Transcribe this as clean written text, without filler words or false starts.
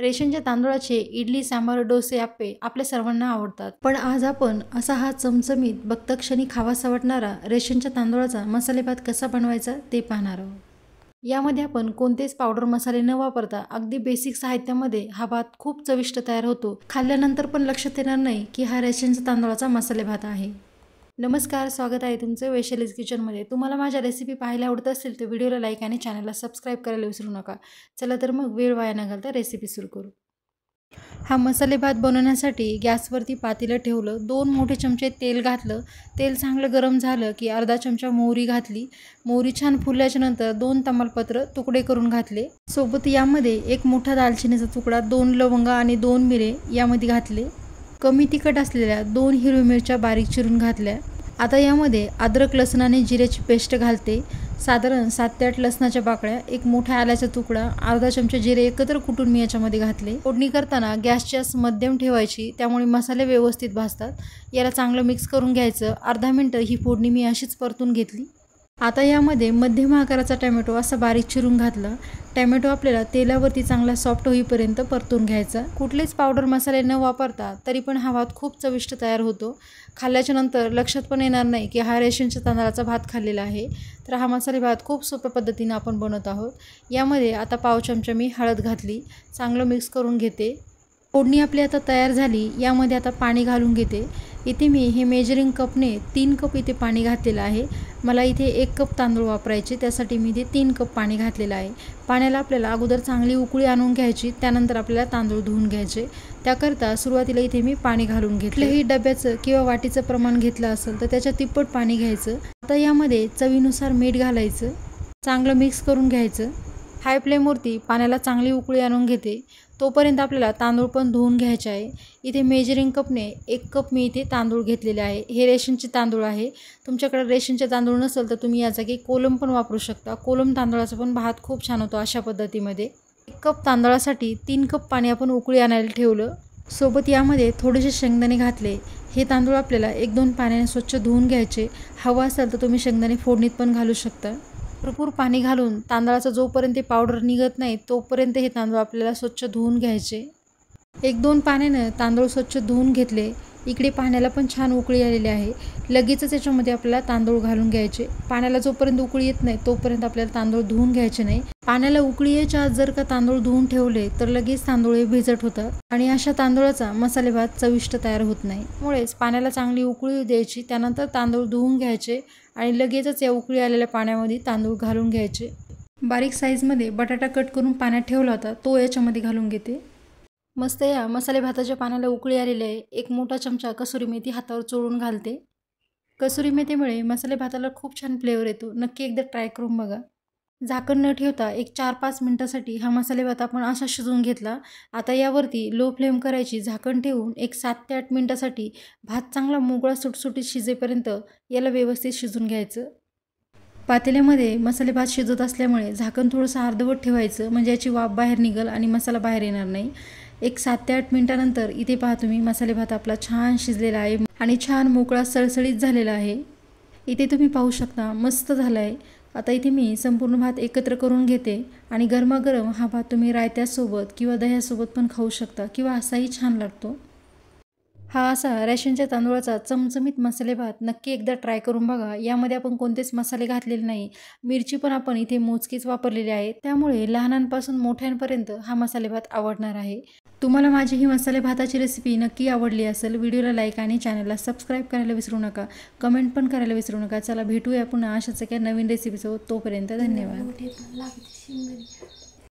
रेशनच्या तांदूळाचे इडली, सांबार, डोसे, आप्पे आपल्या सर्वांना आवडतात। पण आज आपण असा हा चमचमीत बघताक्षणी खावासा वाटणारा रेशनच्या तांदूळाचा मसाले भात कसा बनवायचा ते पाहणार आहोत। यामध्ये आपण कोणतेच पावडर मसाले न वापरता अगदी बेसिक साहित्यामध्ये हा भात खूप चविष्ट तयार होतो। खाल्ल्यानंतर पण लक्षात येणार नाही की हा रेशनच्या तांदूळाचा मसाले भात आहे। नमस्कार, स्वागत आहे तुमचे वैशालीज किचनमध्ये। तुम्हाला माझ्या रेसिपी पाहायला आवडत असेल तर व्हिडिओला लाईक आणि चॅनलला सबस्क्राईब करायला विसरू नका। चला तर मग वेळ वाया न घालता रेसिपी सुरू करू। हा मसाले भात बनवण्यासाठी गॅसवरती पातेलं ठेवलं, 2 मोठे चमचे तेल घातलं। तेल चांगलं गरम झालं की अर्धा चमचा मोहरी घातली। मोहरी छान फुलल्याच्या नंतर 2 तमालपत्र तुकडे करून घातले। सोबत यामध्ये 1 मोठा दालचिनीचा तुकडा, 2 लवंग आणि 2 मिरे यामध्ये घातले। कमी तिखट असलेल्या 2 हिरवी मिरच्या बारीक चिरून घातल्या। आता यामध्ये अद्रक, लसूण आणि जिऱ्याची पेस्ट घालते। साधारण 7 ते 8 लसणाच्या पाकळ्या, 1 मोठा आल्याचा तुकडा, अर्धा चमचा जिरे एकत्र कुटून मी याच्यामध्ये घातले। फोडणी करताना गॅसची आच मध्यम ठेवायची, त्यामुळे मसाले व्यवस्थित भाजतात। याला चांगलं मिक्स करून घ्यायचं। अर्धा मिनिट ही फोडणी मी अशीच परतून घेतली। आता यामध्ये मध्यम आकाराचा टोमॅटो असा बारीक चिरून घातला। टोमॅटो आपल्याला तेलावरती चांगला सॉफ्ट होईपर्यंत परतून घ्यायचा। कुठलेच पावडर मसाले न वापरता तरी पण हा भात खूप चविष्ट तयार होतो। खाल्ल्याच्या नंतर लक्षात पण येणार नाही की हा रेशनच्या तांदळाचा भात खाल्लेला आहे। तर हा मसाले भात खूप सोप्या पद्धतीने आपण बनवत आहोत। यामध्ये आता पाव चमचा मी हळद घातली, चांगलं मिक्स करून घेते। फोडणी आपली आता तयार झाली। यामध्ये आता पाणी घालून घेते। इथे मी हे मेजरिंग कपने 3 कप इथे पाणी घातलेलं आहे। मला इथे 1 कप तांदूळ वापरायचे, त्यासाठी मी इथे 3 कप पाणी घातलेलं आहे। पाण्याला आपल्याला अगोदर चांगली उकळी आणून घ्यायची, त्यानंतर आपल्याला तांदूळ धुवून घ्यायचे। त्याकरता सुरुवातीला इथे मी पाणी घालून घेतलं। ही डब्याचं किंवा वाटीचं प्रमाण घेतलं असेल तर त्याच्या तिप्पट पाणी घ्यायचं। आता यामध्ये चवीनुसार मीठ घालायचं, चांगलं मिक्स करून घ्यायचं। हाय फ्लेमवरती पाण्याला चांगली उकळी आणून घेते, तोपर्यंत आपल्याला तांदूळ पण धुवून घ्यायचे आहे। इथे मेजरिंग कपने 1 कप मी इथे तांदूळ घेतलेले आहे। हे रेशनचे तांदूळ आहे। तुमच्याकडे रेशनचे तांदूळ नसेल तर तुम्ही या जागी कोलम पण वापरू शकता। कोलम तांदळाचा पण भात खूप छान होतो अशा पद्धतीमध्ये। 1 कप तांदळासाठी 3 कप पाणी आपण उकळी आणायला ठेवलं। सोबत यामध्ये थोडेसे शेंगदाणे घातले। हे तांदूळ आपल्याला 1-2 पाण्याने स्वच्छ धुवून घ्यायचे। हवं असेल तर तुम्ही शेंगदाणे फोडणीत पण घालू शकता। भरपूर पाणी घालून तांदळाचा जोपर्यंत पावडर निघत नाही तोपर्यंत हे तांदूळ आपल्याला स्वच्छ धुवून घ्यायचे। 1-2 पाण्याने तांदूळ स्वच्छ धुवून घेतले। इकडे पाण्याला पण छान उकळी आलेली आहे। लगेचच याच्यामध्ये आपल्याला तांदूळ घालून घ्यायचे। पाण्याला जोपर्यंत उकळी येत नाही तोपर्यंत आपल्याला तांदूळ धुवून घ्यायचे नाही। पाण्याला उकळी यायच्या आत जर का तांदूळ धुवून ठेवले तर लगेच तांदूळ हे भिजट होतात आणि अशा तांदूळाचा मसाले भात चविष्ट तयार होत नाही। त्यामुळेच पाण्याला चांगली उकळी द्यायची, त्यानंतर तांदूळ धुवून घ्यायचे आणि लगेचच या उकळी आलेल्या पाण्यामध्ये तांदूळ घालून घ्यायचे। बारीक साईजमध्ये बटाटा कट करून पाण्यात ठेवला होता तो याच्यामध्ये घालून घेते। मस्त या मसाले भाताच्या पाण्याला उकळी आलेली आहे। 1 मोठा चमचा कसुरी मेथी हातावर चोळून घालते। कसुरी मेथीमुळे मसाले भाताला खूप छान फ्लेवर येतो। नक्की एकदा ट्राय करून बघा। झाकण न ठेवता एक 4-5 मिनिटासाठी हा मसाले भात आपण असा शिजवून घेतला। आता यावरती लो फ्लेम करायची, झाकण ठेवून एक 7 ते 8 मिनिटासाठी भात चांगला मोकळा सुटसुटीत शिजेपर्यंत याला व्यवस्थित शिजून घ्यायचं। पातेल्यामध्ये मसाले भात शिजत असल्यामुळे झाकण थोडंसं अर्धवट ठेवायचं, म्हणजे याची वाफ बाहेर निघेल आणि मसाला बाहेर येणार नाही। एक 7 ते 8 मिनिटानंतर इथे पहा तुम्ही मसाले भात आपला छान शिजलेला आहे आणि छान मोकळा सळसळीत झालेला आहे। इथे तुम्ही पाहू शकता मस्त झाला आहे। आता इथे मी संपूर्ण भात एकत्र करून घेते आणि गरमागरम हा भात तुम्ही रायत्यासोबत किंवा दह्यासोबत पण खाऊ शकता किंवा असाही छान लागतो। हा असा रेशनच्या तांदूळाचा चमचमीत मसाले भात नक्की एकदा ट्राय करून बघा। यामध्ये आपण कोणतेच मसाले घातलेले नाही। मिरची पण आपण इथे मोजकीच वापरलेली आहे, त्यामुळे लहानांपासून मोठ्यांपर्यंत हा मसाले भात आवडणार आहे। तुम्हाला माझी ही मसाले भाताची रेसिपी नक्की आवडली असेल, व्हिडिओला लाईक आणि चॅनलला सबस्क्राईब करायला विसरू नका। कमेंट पण करायला विसरू नका। चला भेटूया पुन्हा अशाच एका नवीन रेसिपीसोबत। तोपर्यंत धन्यवाद।